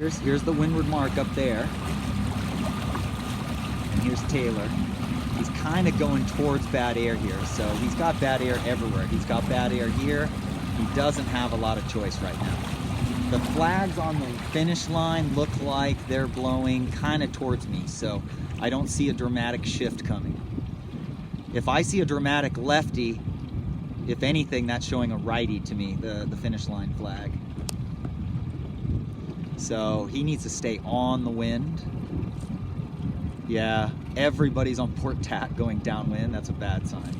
Here's the windward mark up there. And here's Taylor. He's kind of going towards bad air here, so he's got bad air everywhere. He's got bad air here. He doesn't have a lot of choice right now. The flags on the finish line look like they're blowing kind of towards me, so I don't see a dramatic shift coming. If I see a dramatic lefty, if anything, that's showing a righty to me, the finish line flag. So he needs to stay on the wind. Yeah, everybody's on port tack going downwind. That's a bad sign.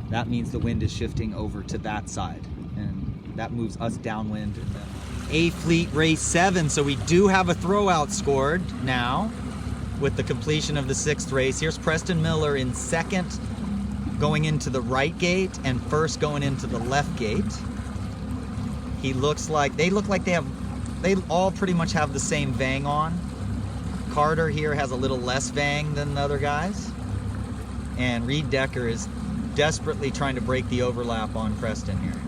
That means the wind is shifting over to that side, and that moves us downwind. And then A Fleet race 7, so we do have a throwout scored now with the completion of the 6th race. Here's Preston Miller in 2nd going into the right gate and 1st going into the left gate. They look like they all pretty much have the same vang on. Carter here has a little less vang than the other guys. And Reed Decker is desperately trying to break the overlap on Preston here.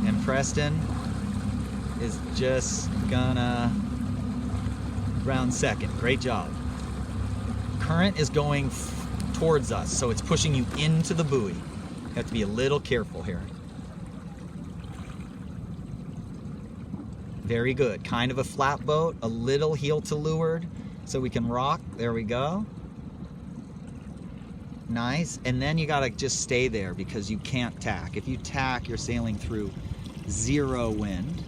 And Preston is just gonna round 2nd. Great job. Current is going towards us, so it's pushing you into the buoy. You have to be a little careful here. Very good. Kind of a flat boat, a little heel to leeward, so we can rock. There we go. Nice. And then you gotta just stay there because you can't tack. If you tack, you're sailing through 0 wind.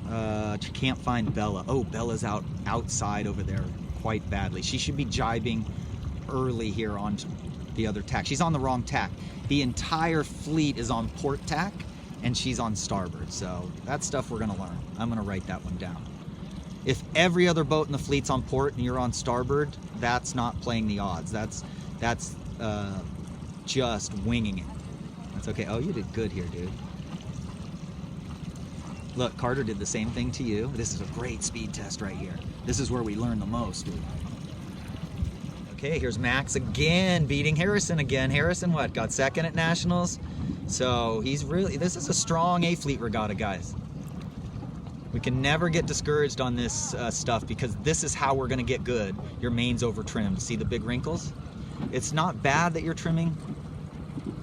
You can't find Bella. Oh, Bella's outside over there quite badly. She should be jibing early here on the other tack. She's on the wrong tack. The entire fleet is on port tack, and she's on starboard. So that's stuff we're gonna learn. I'm gonna write that one down. If every other boat in the fleet's on port and you're on starboard, that's not playing the odds. That's just winging it. That's okay. Oh, you did good here, dude. Look, Carter did the same thing to you. This is a great speed test right here. This is where we learn the most, dude. Okay, here's Max again, beating Harrison again. Harrison, what, got 2nd at Nationals? So he's really, this is a strong A Fleet regatta, guys. We can never get discouraged on this stuff because this is how we're gonna get good. Your main's over trimmed. See the big wrinkles? It's not bad that you're trimming.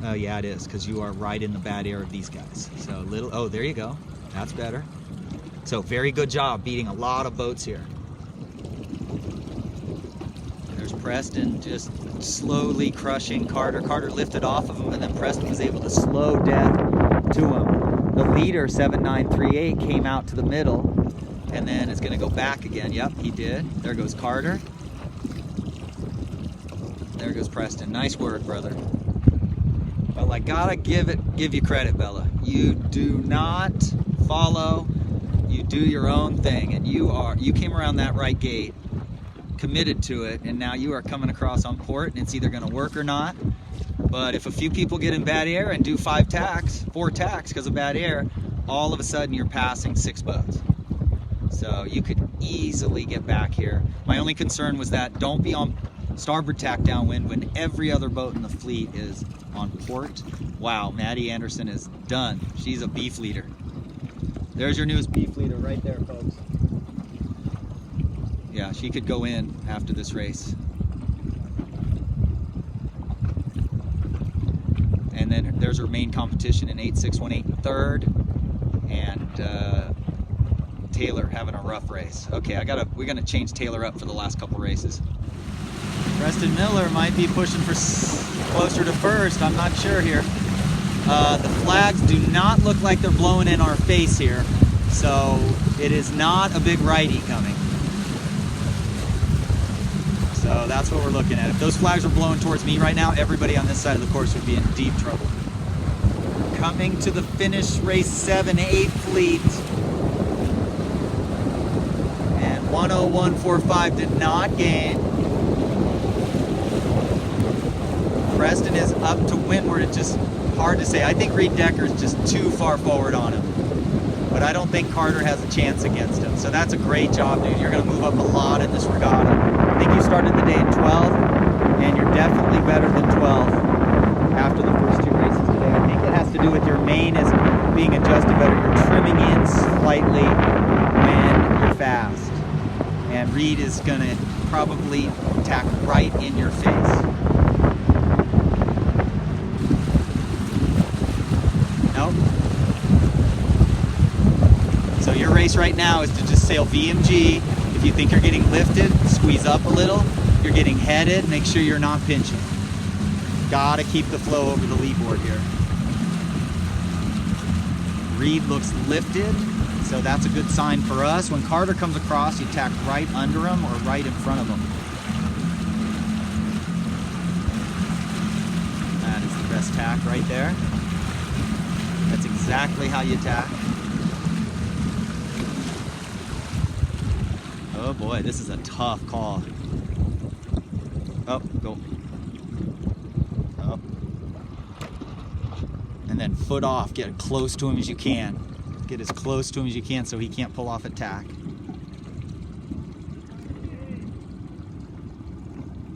Oh yeah, it is, because you are right in the bad air of these guys. So little, oh, there you go. That's better. So very good job beating a lot of boats here. There's Preston just slowly crushing Carter. Carter lifted off of him, and then Preston was able to slow death to him. The leader, 7938, came out to the middle, and then it's going to go back again. Yep, he did. There goes Carter. There goes Preston. Nice work, brother. Well, I gotta give you credit, Bella. You do not follow. You do your own thing, and you came around that right gate, committed to it, and now you are coming across on port, and it's either going to work or not. But if a few people get in bad air and do 4 tacks because of bad air, all of a sudden you're passing 6 boats. So you could easily get back here. My only concern was that don't be on starboard tack downwind when every other boat in the fleet is on port. Wow, Maddie Anderson is done. She's a beef leader. There's your newest beef leader right there, folks. Yeah, she could go in after this race. And then there's her main competition in 8618 3rd, and Taylor having a rough race. Okay, we're gonna change Taylor up for the last couple races. Preston Miller might be pushing for closer to 1st. I'm not sure here. The flags do not look like they're blowing in our face here, so it is not a big righty coming. So that's what we're looking at. If those flags were blowing towards me right now, everybody on this side of the course would be in deep trouble. Coming to the finish, race 7, A Fleet. And 101.45 did not gain. Preston is up to windward. It's just hard to say. I think Reed Decker is just too far forward on him. But I don't think Carter has a chance against him. So that's a great job, dude. You're going to move up a lot in this regatta. I think you started the day in 12, and you're definitely better than 12 after the first 2 races today. I think it has to do with your main is being adjusted better. You're trimming in slightly when you're fast. And Reed is gonna probably tack right in your face. Nope. So your race right now is to just sail VMG. If you think you're getting lifted, squeeze up a little. You're getting headed, make sure you're not pinching. Gotta keep the flow over the lee board here. Reed looks lifted, so that's a good sign for us. When Carter comes across, you tack right under him or right in front of him. That is the best tack right there. That's exactly how you tack. Oh boy, this is a tough call. Oh, go. Oh. And then foot off, get close to him as you can. Get as close to him as you can so he can't pull off a tack.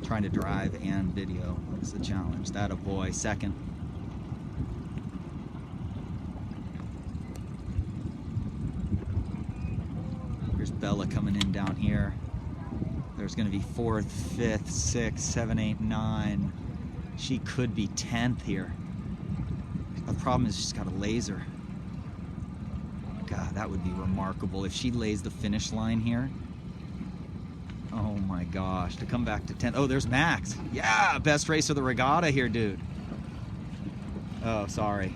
Trying to drive and video. That's the challenge. That a boy. Second. Here's Bella coming in down here. There's going to be 4th, 5th, 6th, 7, 8, 9. She could be 10th here. The problem is she's got a laser. God, that would be remarkable if she lays the finish line here. Oh my gosh, to come back to 10th. Oh, there's Max. Yeah, best race of the regatta here, dude. Oh, sorry.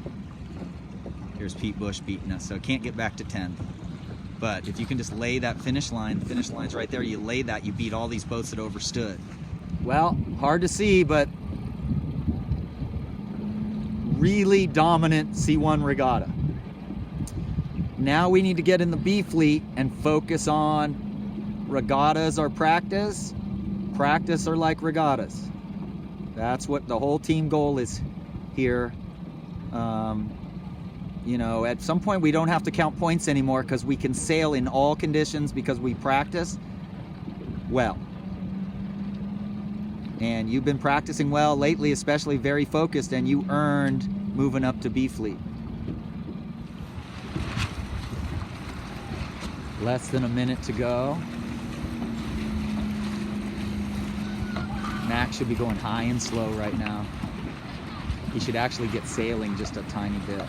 Here's Pete Bush beating us, so can't get back to 10th. But if you can just lay that finish line, the finish line's right there, you lay that, you beat all these boats that overstood. Well, hard to see, but really dominant C1 regatta. Now we need to get in the B fleet and focus on regattas are practice. Practice are like regattas. That's what the whole team goal is here. You know, at some point we don't have to count points anymore because we can sail in all conditions because we practice well. And you've been practicing well lately, especially very focused, and you earned moving up to B fleet. Less than a minute to go. Max should be going high and slow right now. He should actually get sailing just a tiny bit.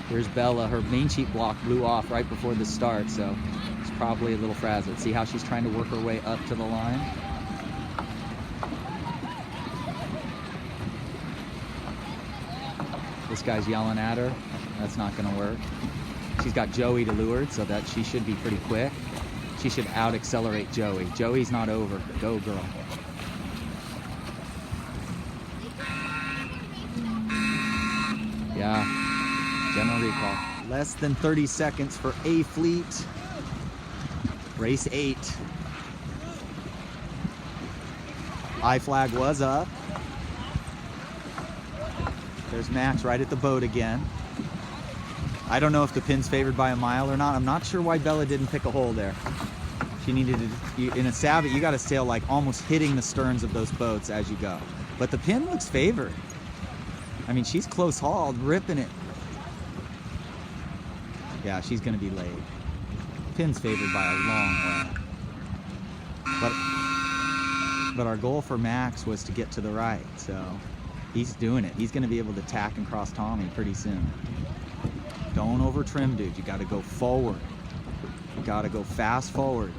Here's Bella. Her main sheet block blew off right before the start, so it's probably a little frazzled. See how she's trying to work her way up to the line? This guy's yelling at her. That's not going to work. She's got Joey to leeward, so that she should be pretty quick. She should out-accelerate Joey. Joey's not over. Go, girl. Yeah. General recall. Less than 30 seconds for A fleet. Race 8. I flag was up. There's Max right at the boat again. I don't know if the pin's favored by a mile or not. I'm not sure why Bella didn't pick a hole there. She needed to, in a Savit, you got to sail like almost hitting the sterns of those boats as you go. But the pin looks favored. I mean, she's close hauled, ripping it. Yeah, she's going to be laid. Pin's favored by a long way. But our goal for Max was to get to the right, so he's doing it. He's going to be able to tack and cross Tommy pretty soon. Don't over trim, dude. You got to go forward. You got to go fast forward.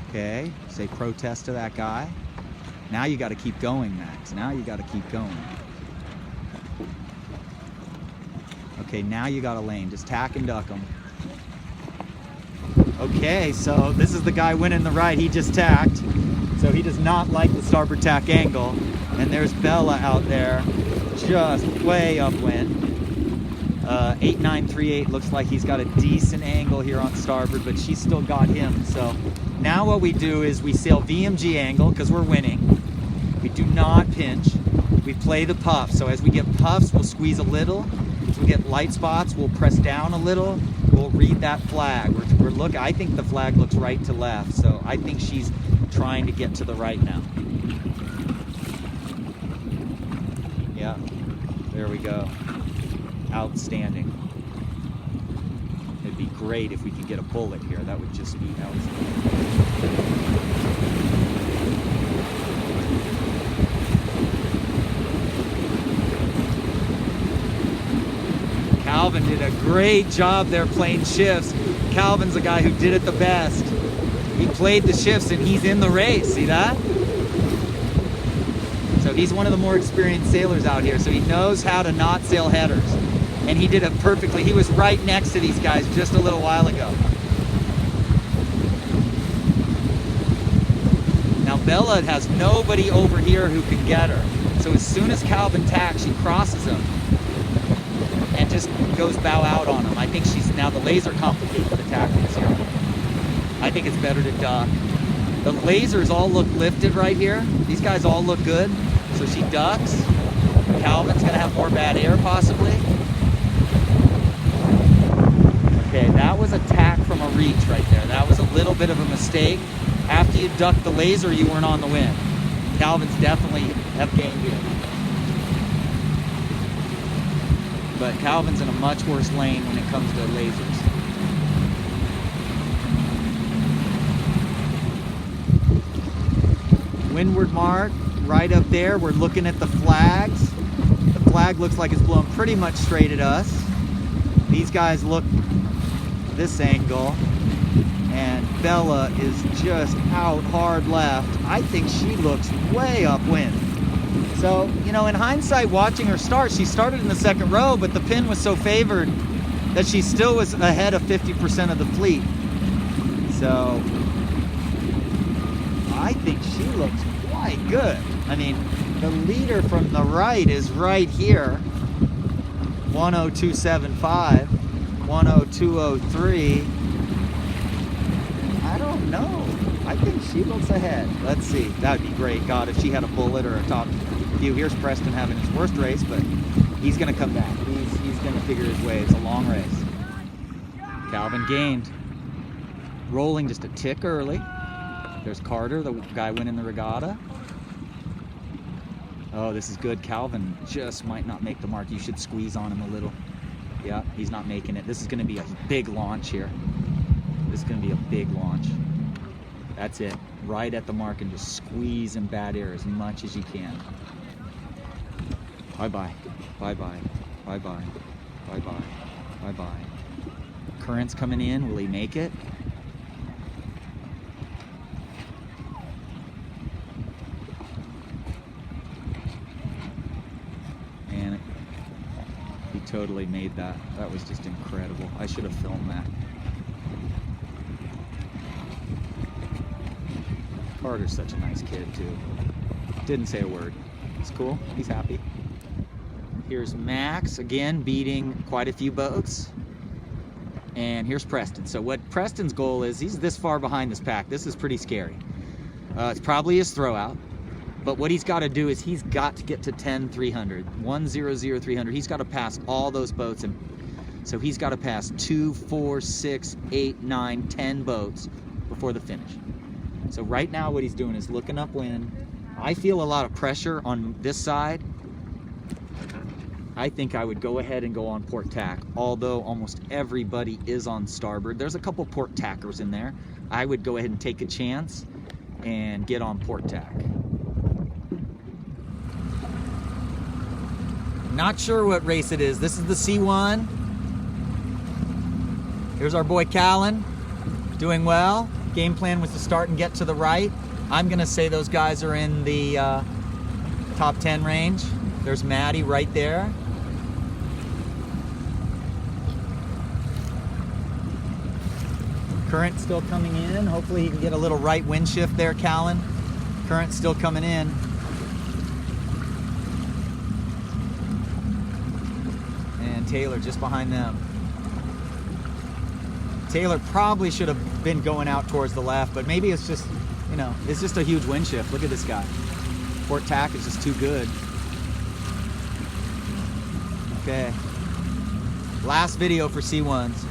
Okay, say protest to that guy. Now you got to keep going, Max. Now you got to keep going. Okay, now you got a lane. Just tack and duck him. Okay, so this is the guy winning the right. He just tacked. So he does not like the starboard tack angle. And there's Bella out there, just way upwind. 8938 looks like he's got a decent angle here on starboard, but she's still got him. So now what we do is we sail VMG angle because we're winning. We do not pinch. We play the puff. So as we get puffs, we'll squeeze a little. As we get light spots, we'll press down a little. We'll read that flag. We're looking. I think the flag looks right to left, so I think she's trying to get to the right now. Yeah, there we go. Outstanding. It'd be great if we could get a bullet here. That would just be outstanding. Calvin did a great job there playing shifts. Calvin's the guy who did it the best. He played the shifts and he's in the race. See that? So he's one of the more experienced sailors out here. So he knows how to not sail headers. And he did it perfectly. He was right next to these guys just a little while ago. Now Bella has nobody over here who can get her. So as soon as Calvin tacks, she crosses him and just goes bow out on him. I think she's, now the laser complicates the tactics here. I think it's better to duck. The lasers all look lifted right here. These guys all look good. So she ducks. Calvin's gonna have more bad air possibly. Okay, that was a tack from a reach right there. That was a little bit of a mistake. After you ducked the laser, you weren't on the wind. Calvin's definitely have gained here. But Calvin's in a much worse lane when it comes to lasers. Windward mark, right up there. We're looking at the flags. The flag looks like it's blowing pretty much straight at us. These guys look this angle, and Bella is just out hard left. I think she looks way upwind. So, you know, in hindsight, watching her start, she started in the second row, but the pin was so favored that she still was ahead of 50% of the fleet. So, I think she looks quite good. I mean, the leader from the right is right here, 102.75, 102.03. I don't know. I think she looks ahead. Let's see. That would be great. God, if she had a bullet or a top view. Here's Preston having his worst race, but he's going to come back. He's going to figure his way. It's a long race. Calvin gained. Rolling just a tick early. There's Carter, the guy winning the regatta. Oh, this is good. Calvin just might not make the mark. You should squeeze on him a little. Yeah, he's not making it. This is going to be a big launch here. This is going to be a big launch. That's it. Right at the mark and just squeeze in bad air as much as you can. Bye-bye. Bye-bye. Bye-bye. Bye-bye. Bye-bye. Current's coming in. Will he make it? And he totally made that. That was just incredible. I should have filmed that. Carter's such a nice kid too. Didn't say a word. It's cool. He's happy. Here's Max again beating quite a few boats. And here's Preston. So what Preston's goal is, he's this far behind this pack. This is pretty scary. It's probably his throw out. But what he's got to do is he's got to get to 10-300. 1-0-0-300. He's got to pass all those boats. And so he's got to pass 2, 4, 6, 8, 9, 10 boats before the finish. So right now what he's doing is looking upwind. I feel a lot of pressure on this side. I think I would go ahead and go on port tack, although almost everybody is on starboard. There's a couple port tackers in there. I would go ahead and take a chance and get on port tack. Not sure what race it is. This is the C1. Here's our boy Callan, doing well. Game plan was to start and get to the right. I'm gonna say those guys are in the top 10 range. There's Maddie right there. Current still coming in. Hopefully he can get a little right wind shift there, Callan. Current still coming in. And Taylor just behind them. Taylor probably should have been going out towards the left, but maybe it's just, you know, it's just a huge wind shift. Look at this guy. Port tack is just too good. Okay. Last video for C1s.